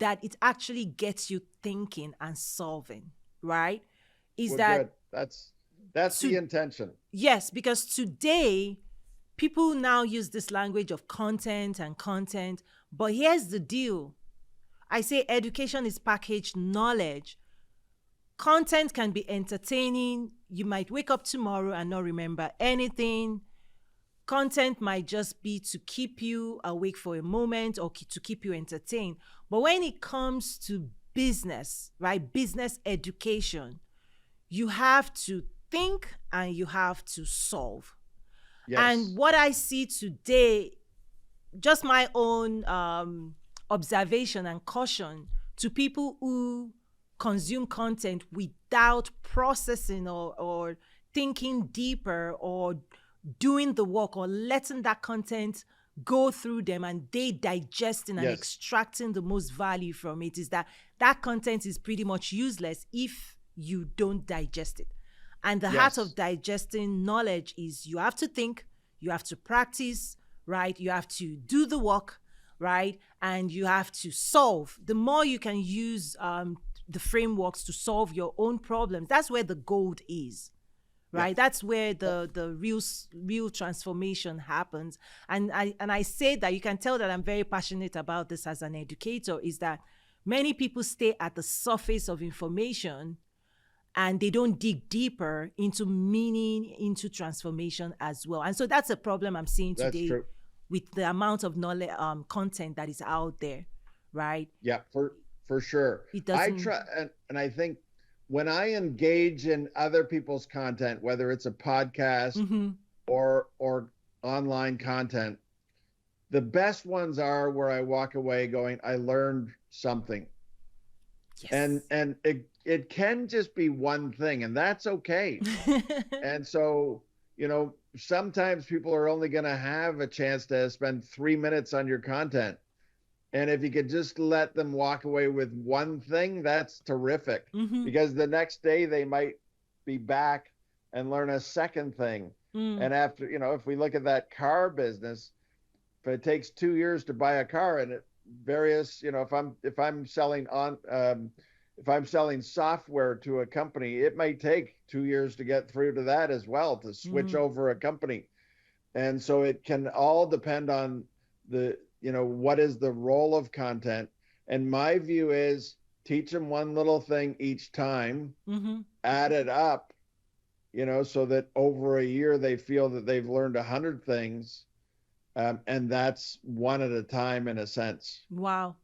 that it actually gets you thinking and solving, right? Is Well, that good. That's the to intention. yes, because today people now use this language of content and content, but here's the deal. I say education is packaged knowledge. Content can be entertaining. You might wake up tomorrow and not remember anything. Content might just be to keep you awake for a moment or to keep you entertained. But when it comes to business, right, business education, you have to think and you have to solve. And Yes. what I see today, just my own observation and caution to people who consume content without processing or thinking deeper or doing the work or letting that content go through them and they digesting and Yes. extracting the most value from it, is that that content is pretty much useless if you don't digest it. And the heart of Yes. digesting knowledge is you have to think, you have to practice, right? You have to do the work, right? And you have to solve. The more you can use the frameworks to solve your own problems, that's where the gold is, Yeah. right? That's where the real transformation happens. And I say that you can tell that I'm very passionate about this as an educator, is that many people stay at the surface of information and they don't dig deeper into meaning, into transformation as well. And so that's a problem I'm seeing That's today true. with the amount of knowledge content that is out there, right? Yeah, for sure. It I doesn't. try, and I think when I engage in other people's content, whether it's a podcast Mm-hmm. or online content, the best ones are where I walk away going, I learned something. Yes. And it can just be one thing, and that's okay. And so, sometimes people are only going to have a chance to spend 3 minutes on your content. And if you could just let them walk away with one thing, that's terrific. Mm-hmm. Because the next day they might be back and learn a second thing. Mm. And after, if we look at that car business, if it takes 2 years to buy a car and it various, if I'm selling if I'm selling software to a company, it may take 2 years to get through to that as well, to switch Mm. over a company. And so it can all depend on what is the role of content. And my view is teach them one little thing each time, Mm-hmm. add it up, so that over a year they feel that they've learned 100 things. And that's one at a time, in a sense. Wow.